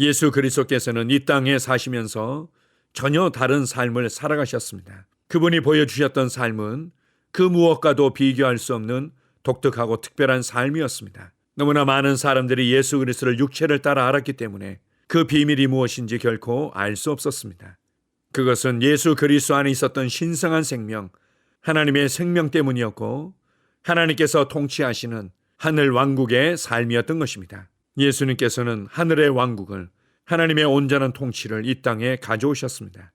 예수 그리스도께서는 이 땅에 사시면서 전혀 다른 삶을 살아가셨습니다. 그분이 보여주셨던 삶은 그 무엇과도 비교할 수 없는 독특하고 특별한 삶이었습니다. 너무나 많은 사람들이 예수 그리스도를 육체를 따라 알았기 때문에 그 비밀이 무엇인지 결코 알 수 없었습니다. 그것은 예수 그리스도 안에 있었던 신성한 생명, 하나님의 생명 때문이었고 하나님께서 통치하시는 하늘 왕국의 삶이었던 것입니다. 예수님께서는 하늘의 왕국을, 하나님의 온전한 통치를 이 땅에 가져오셨습니다.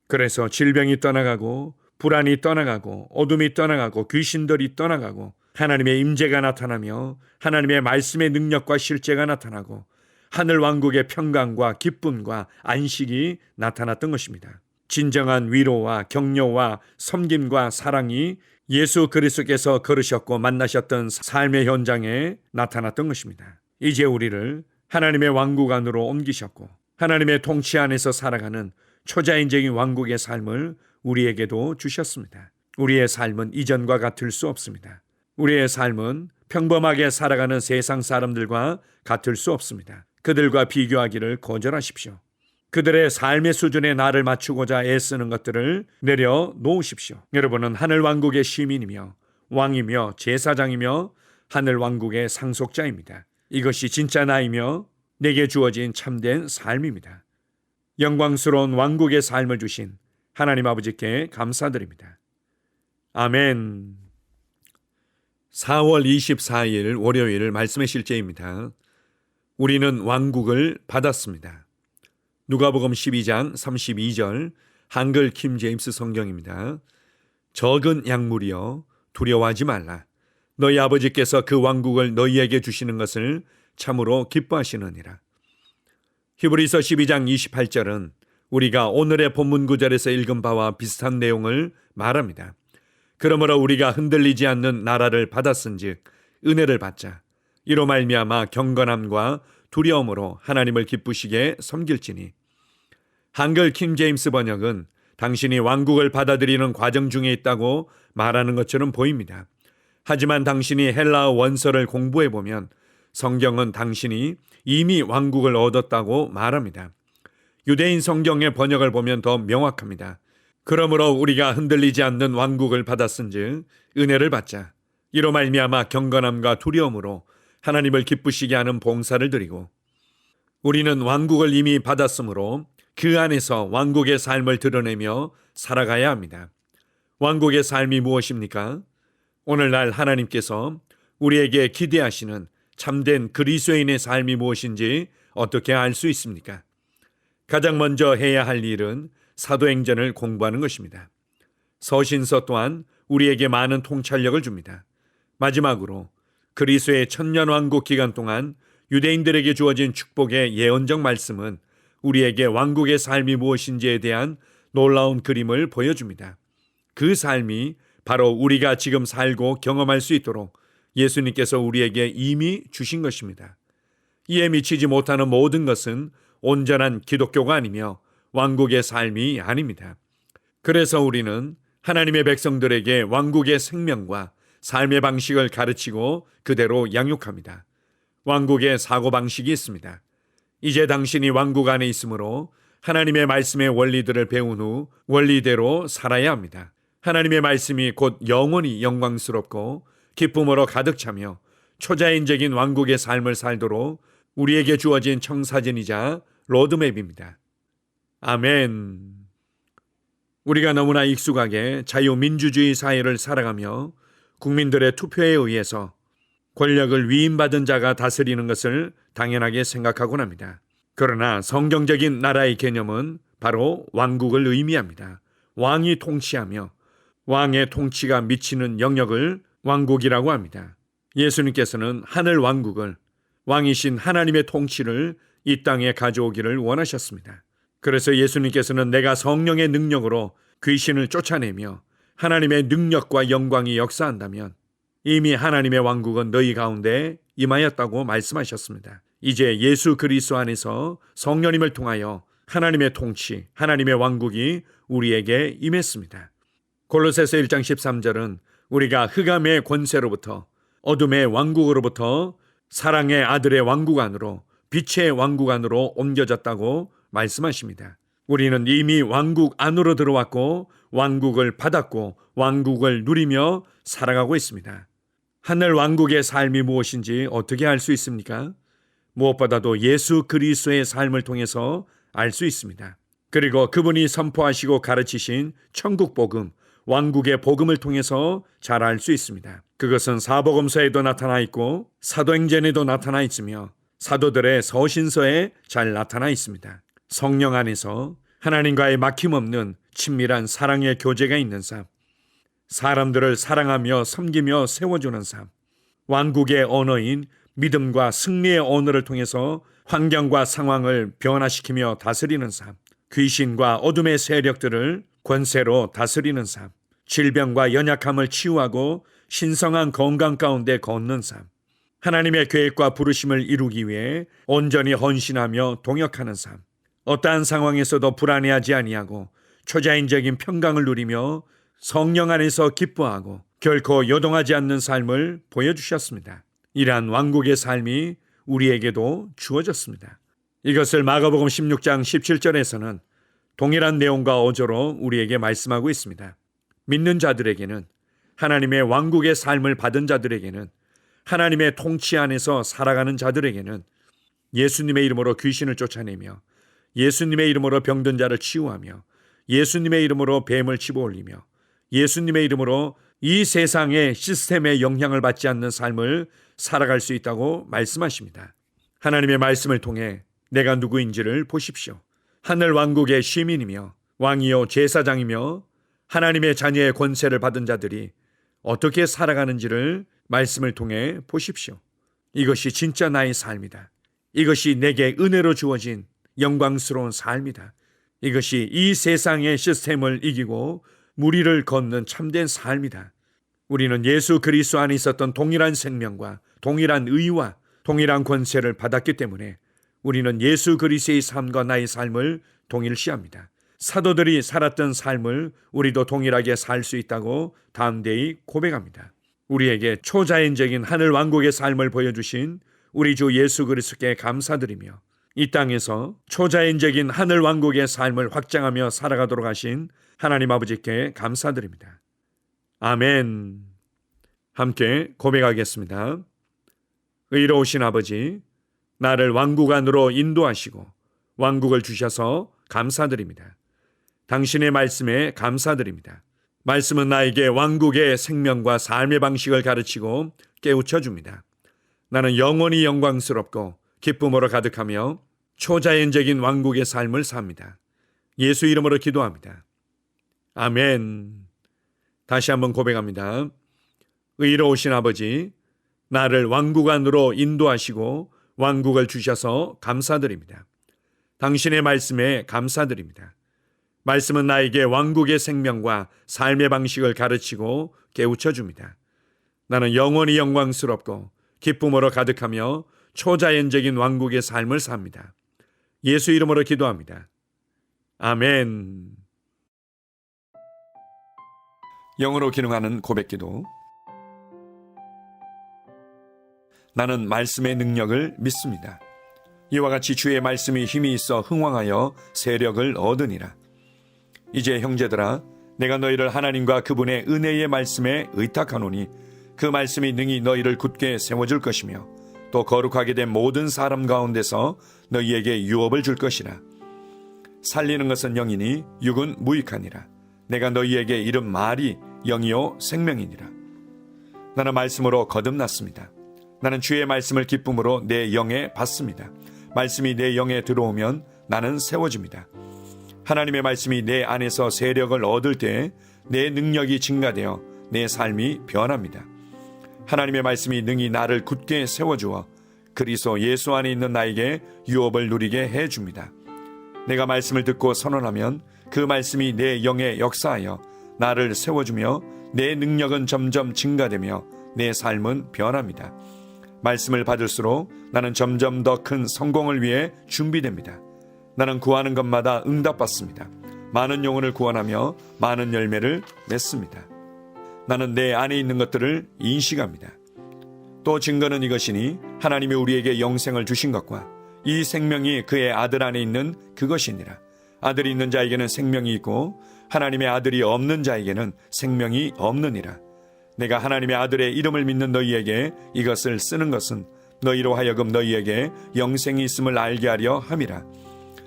그래서 질병이 떠나가고 불안이 떠나가고 어둠이 떠나가고 귀신들이 떠나가고 하나님의 임재가 나타나며 하나님의 말씀의 능력과 실제가 나타나고 하늘 왕국의 평강과 기쁨과 안식이 나타났던 것입니다. 진정한 위로와 격려와 섬김과 사랑이 예수 그리스도께서 걸으셨고 만나셨던 삶의 현장에 나타났던 것입니다. 이제 우리를 하나님의 왕국 안으로 옮기셨고 하나님의 통치 안에서 살아가는 초자연적인 왕국의 삶을 우리에게도 주셨습니다. 우리의 삶은 이전과 같을 수 없습니다. 우리의 삶은 평범하게 살아가는 세상 사람들과 같을 수 없습니다. 그들과 비교하기를 거절하십시오. 그들의 삶의 수준에 나를 맞추고자 애쓰는 것들을 내려놓으십시오. 여러분은 하늘 왕국의 시민이며 왕이며 제사장이며 하늘 왕국의 상속자입니다. 이것이 진짜 나이며 내게 주어진 참된 삶입니다. 영광스러운 왕국의 삶을 주신 하나님 아버지께 감사드립니다. 아멘. 4월 24일 월요일 말씀의 실제입니다. 우리는 왕국을 받았습니다. 누가복음 12장 32절 한글 킴 제임스 성경입니다. 적은 약물이여 두려워하지 말라. 너희 아버지께서 그 왕국을 너희에게 주시는 것을 참으로 기뻐하시느니라. 히브리서 12장 28절은 우리가 오늘의 본문 구절에서 읽은 바와 비슷한 내용을 말합니다. 그러므로 우리가 흔들리지 않는 나라를 받았은즉 은혜를 받자. 이로 말미암아 경건함과 두려움으로 하나님을 기쁘시게 섬길지니. 한글 킹 제임스 번역은 당신이 왕국을 받아들이는 과정 중에 있다고 말하는 것처럼 보입니다. 하지만 당신이 헬라어 원서를 공부해보면 성경은 당신이 이미 왕국을 얻었다고 말합니다. 유대인 성경의 번역을 보면 더 명확합니다. 그러므로 우리가 흔들리지 않는 왕국을 받았은즉 은혜를 받자. 이로 말미암아 경건함과 두려움으로 하나님을 기쁘시게 하는 봉사를 드리고 우리는 왕국을 이미 받았으므로 그 안에서 왕국의 삶을 드러내며 살아가야 합니다. 왕국의 삶이 무엇입니까? 오늘날 하나님께서 우리에게 기대하시는 참된 그리스도인의 삶이 무엇인지 어떻게 알 수 있습니까? 가장 먼저 해야 할 일은 사도행전을 공부하는 것입니다. 서신서 또한 우리에게 많은 통찰력을 줍니다. 마지막으로 그리스도의 천년왕국 기간 동안 유대인들에게 주어진 축복의 예언적 말씀은 우리에게 왕국의 삶이 무엇인지에 대한 놀라운 그림을 보여줍니다. 그 삶이 바로 우리가 지금 살고 경험할 수 있도록 예수님께서 우리에게 이미 주신 것입니다. 이에 미치지 못하는 모든 것은 온전한 기독교가 아니며 왕국의 삶이 아닙니다. 그래서 우리는 하나님의 백성들에게 왕국의 생명과 삶의 방식을 가르치고 그대로 양육합니다. 왕국의 사고방식이 있습니다. 이제 당신이 왕국 안에 있으므로 하나님의 말씀의 원리들을 배운 후 원리대로 살아야 합니다. 하나님의 말씀이 곧 영원히 영광스럽고 기쁨으로 가득 차며 초자연적인 왕국의 삶을 살도록 우리에게 주어진 청사진이자 로드맵입니다. 아멘. 우리가 너무나 익숙하게 자유민주주의 사회를 살아가며 국민들의 투표에 의해서 권력을 위임받은 자가 다스리는 것을 당연하게 생각하곤 합니다. 그러나 성경적인 나라의 개념은 바로 왕국을 의미합니다. 왕이 통치하며 왕의 통치가 미치는 영역을 왕국이라고 합니다. 예수님께서는 하늘 왕국을, 왕이신 하나님의 통치를 이 땅에 가져오기를 원하셨습니다. 그래서 예수님께서는 내가 성령의 능력으로 귀신을 쫓아내며 하나님의 능력과 영광이 역사한다면 이미 하나님의 왕국은 너희 가운데 임하였다고 말씀하셨습니다. 이제 예수 그리스도 안에서 성령님을 통하여 하나님의 통치, 하나님의 왕국이 우리에게 임했습니다. 골로새서 1장 13절은 우리가 흑암의 권세로부터 어둠의 왕국으로부터 사랑의 아들의 왕국 안으로 빛의 왕국 안으로 옮겨졌다고 말씀하십니다. 우리는 이미 왕국 안으로 들어왔고 왕국을 받았고 왕국을 누리며 살아가고 있습니다. 하늘 왕국의 삶이 무엇인지 어떻게 알 수 있습니까? 무엇보다도 예수 그리스도의 삶을 통해서 알 수 있습니다. 그리고 그분이 선포하시고 가르치신 천국 복음, 왕국의 복음을 통해서 잘 알 수 있습니다. 그것은 사복음서에도 나타나 있고 사도행전에도 나타나 있으며 사도들의 서신서에 잘 나타나 있습니다. 성령 안에서 하나님과의 막힘없는 친밀한 사랑의 교제가 있는 삶, 사람들을 사랑하며 섬기며 세워주는 삶, 왕국의 언어인 믿음과 승리의 언어를 통해서 환경과 상황을 변화시키며 다스리는 삶, 귀신과 어둠의 세력들을 권세로 다스리는 삶, 질병과 연약함을 치유하고 신성한 건강 가운데 걷는 삶, 하나님의 계획과 부르심을 이루기 위해 온전히 헌신하며 동역하는 삶, 어떠한 상황에서도 불안해하지 아니하고 초자연적인 평강을 누리며 성령 안에서 기뻐하고 결코 요동하지 않는 삶을 보여주셨습니다. 이러한 왕국의 삶이 우리에게도 주어졌습니다. 이것을 마가복음 16장 17절에서는 동일한 내용과 어조로 우리에게 말씀하고 있습니다. 믿는 자들에게는, 하나님의 왕국의 삶을 받은 자들에게는, 하나님의 통치 안에서 살아가는 자들에게는 예수님의 이름으로 귀신을 쫓아내며 예수님의 이름으로 병든 자를 치유하며 예수님의 이름으로 뱀을 집어올리며 예수님의 이름으로 이 세상의 시스템에 영향을 받지 않는 삶을 살아갈 수 있다고 말씀하십니다. 하나님의 말씀을 통해 내가 누구인지를 보십시오. 하늘 왕국의 시민이며 왕이요 제사장이며 하나님의 자녀의 권세를 받은 자들이 어떻게 살아가는지를 말씀을 통해 보십시오. 이것이 진짜 나의 삶이다. 이것이 내게 은혜로 주어진 영광스러운 삶이다. 이것이 이 세상의 시스템을 이기고 무리를 걷는 참된 삶이다. 우리는 예수 그리스도 안에 있었던 동일한 생명과 동일한 의와 동일한 권세를 받았기 때문에 우리는 예수 그리스도의 삶과 나의 삶을 동일시합니다. 사도들이 살았던 삶을 우리도 동일하게 살 수 있다고 담대히 고백합니다. 우리에게 초자연적인 하늘 왕국의 삶을 보여주신 우리 주 예수 그리스도께 감사드리며 이 땅에서 초자연적인 하늘 왕국의 삶을 확장하며 살아가도록 하신 하나님 아버지께 감사드립니다. 아멘. 함께 고백하겠습니다. 의로우신 아버지, 나를 왕국 안으로 인도하시고 왕국을 주셔서 감사드립니다. 당신의 말씀에 감사드립니다. 말씀은 나에게 왕국의 생명과 삶의 방식을 가르치고 깨우쳐 줍니다. 나는 영원히 영광스럽고 기쁨으로 가득하며 초자연적인 왕국의 삶을 삽니다. 예수 이름으로 기도합니다. 아멘. 다시 한번 고백합니다. 의로우신 아버지, 나를 왕국 안으로 인도하시고 왕국을 주셔서 감사드립니다. 당신의 말씀에 감사드립니다. 말씀은 나에게 왕국의 생명과 삶의 방식을 가르치고 깨우쳐 줍니다. 나는 영원히 영광스럽고 기쁨으로 가득하며 초자연적인 왕국의 삶을 삽니다. 예수 이름으로 기도합니다. 아멘. 영으로 기능하는 고백기도. 나는 말씀의 능력을 믿습니다. 이와 같이 주의 말씀이 힘이 있어 흥왕하여 세력을 얻으니라. 이제 형제들아, 내가 너희를 하나님과 그분의 은혜의 말씀에 의탁하노니 그 말씀이 능히 너희를 굳게 세워줄 것이며 또 거룩하게 된 모든 사람 가운데서 너희에게 유업을 줄 것이라. 살리는 것은 영이니 육은 무익하니라. 내가 너희에게 이른 말이 영이요 생명이니라. 나는 말씀으로 거듭났습니다. 나는 주의 말씀을 기쁨으로 내 영에 받습니다. 말씀이 내 영에 들어오면 나는 세워집니다. 하나님의 말씀이 내 안에서 세력을 얻을 때 내 능력이 증가되어 내 삶이 변합니다. 하나님의 말씀이 능히 나를 굳게 세워주어 그리스도 예수 안에 있는 나에게 유업을 누리게 해줍니다. 내가 말씀을 듣고 선언하면 그 말씀이 내 영에 역사하여 나를 세워주며 내 능력은 점점 증가되며 내 삶은 변합니다. 말씀을 받을수록 나는 점점 더 큰 성공을 위해 준비됩니다. 나는 구하는 것마다 응답받습니다. 많은 영혼을 구원하며 많은 열매를 맺습니다. 나는 내 안에 있는 것들을 인식합니다. 또 증거는 이것이니 하나님이 우리에게 영생을 주신 것과 이 생명이 그의 아들 안에 있는 그것이니라. 아들이 있는 자에게는 생명이 있고 하나님의 아들이 없는 자에게는 생명이 없느니라. 내가 하나님의 아들의 이름을 믿는 너희에게 이것을 쓰는 것은 너희로 하여금 너희에게 영생이 있음을 알게 하려 함이라.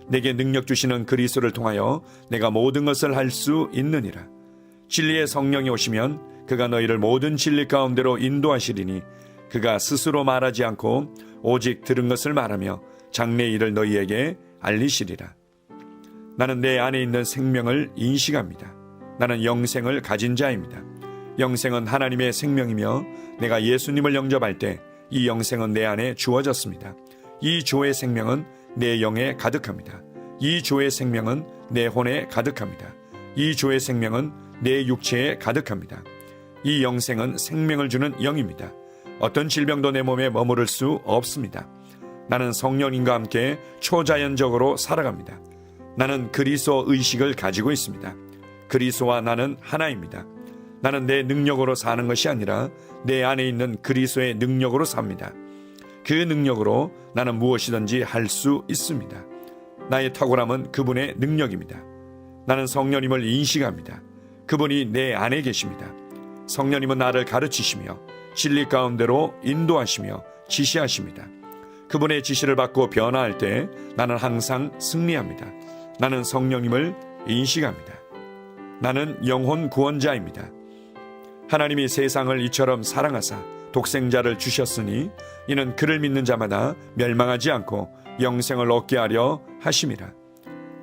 내게 능력 주시는 그리스도를 통하여 내가 모든 것을 할 수 있느니라. 진리의 성령이 오시면 그가 너희를 모든 진리 가운데로 인도하시리니 그가 스스로 말하지 않고 오직 들은 것을 말하며 장래 일을 너희에게 알리시리라. 나는 내 안에 있는 생명을 인식합니다. 나는 영생을 가진 자입니다. 영생은 하나님의 생명이며 내가 예수님을 영접할 때 이 영생은 내 안에 주어졌습니다. 이 조의 생명은 내 영에 가득합니다. 이 조의 생명은 내 혼에 가득합니다. 이 조의 생명은 내 육체에 가득합니다. 이 영생은 생명을 주는 영입니다. 어떤 질병도 내 몸에 머무를 수 없습니다. 나는 성령님과 함께 초자연적으로 살아갑니다. 나는 그리스도 의식을 가지고 있습니다. 그리스도와 나는 하나입니다. 나는 내 능력으로 사는 것이 아니라 내 안에 있는 그리스도의 능력으로 삽니다. 그 능력으로 나는 무엇이든지 할 수 있습니다. 나의 탁월함은 그분의 능력입니다. 나는 성령님을 인식합니다. 그분이 내 안에 계십니다. 성령님은 나를 가르치시며 진리 가운데로 인도하시며 지시하십니다. 그분의 지시를 받고 변화할 때 나는 항상 승리합니다. 나는 성령님을 인식합니다. 나는 영혼 구원자입니다. 하나님이 세상을 이처럼 사랑하사 독생자를 주셨으니 이는 그를 믿는 자마다 멸망하지 않고 영생을 얻게 하려 하심이라.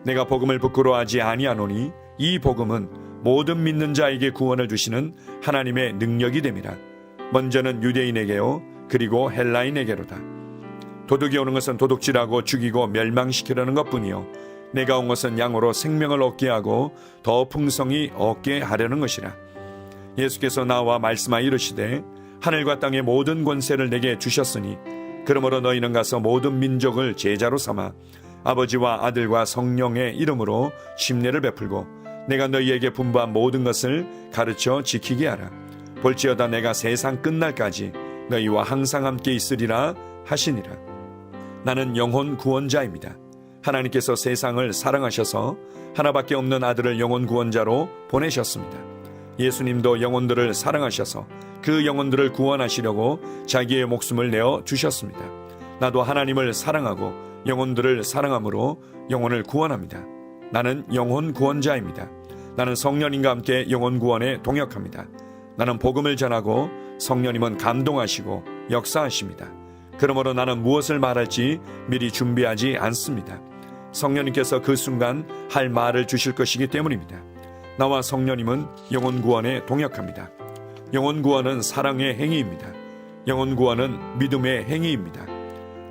내가 복음을 부끄러워하지 아니하노니 이 복음은 모든 믿는 자에게 구원을 주시는 하나님의 능력이 됨이라. 먼저는 유대인에게요 그리고 헬라인에게로다. 도둑이 오는 것은 도둑질하고 죽이고 멸망시키려는 것뿐이요 내가 온 것은 양으로 생명을 얻게 하고 더 풍성히 얻게 하려는 것이라. 예수께서 나와 말씀하여 이르시되 하늘과 땅의 모든 권세를 내게 주셨으니 그러므로 너희는 가서 모든 민족을 제자로 삼아 아버지와 아들과 성령의 이름으로 침례를 베풀고 내가 너희에게 분부한 모든 것을 가르쳐 지키게 하라. 볼지어다 내가 세상 끝날까지 너희와 항상 함께 있으리라 하시니라. 나는 영혼 구원자입니다. 하나님께서 세상을 사랑하셔서 하나밖에 없는 아들을 영혼 구원자로 보내셨습니다. 예수님도 영혼들을 사랑하셔서 그 영혼들을 구원하시려고 자기의 목숨을 내어 주셨습니다. 나도 하나님을 사랑하고 영혼들을 사랑함으로 영혼을 구원합니다. 나는 영혼 구원자입니다. 나는 성령님과 함께 영혼 구원에 동역합니다. 나는 복음을 전하고 성령님은 감동하시고 역사하십니다. 그러므로 나는 무엇을 말할지 미리 준비하지 않습니다. 성령님께서 그 순간 할 말을 주실 것이기 때문입니다. 나와 성령님은 영혼 구원에 동역합니다. 영혼 구원은 사랑의 행위입니다. 영혼 구원은 믿음의 행위입니다.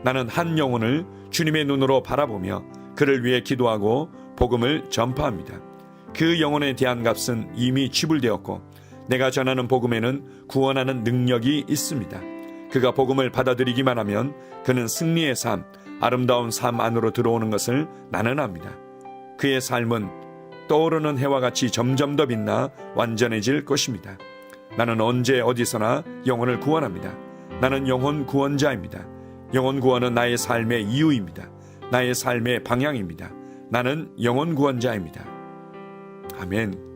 나는 한 영혼을 주님의 눈으로 바라보며 그를 위해 기도하고 복음을 전파합니다. 그 영혼에 대한 값은 이미 지불되었고 내가 전하는 복음에는 구원하는 능력이 있습니다. 그가 복음을 받아들이기만 하면 그는 승리의 삶, 아름다운 삶 안으로 들어오는 것을 나는 압니다. 그의 삶은 떠오르는 해와 같이 점점 더 빛나 완전해질 것입니다. 나는 언제 어디서나 영혼을 구원합니다. 나는 영혼 구원자입니다. 영혼 구원은 나의 삶의 이유입니다. 나의 삶의 방향입니다. 나는 영혼 구원자입니다. 아멘.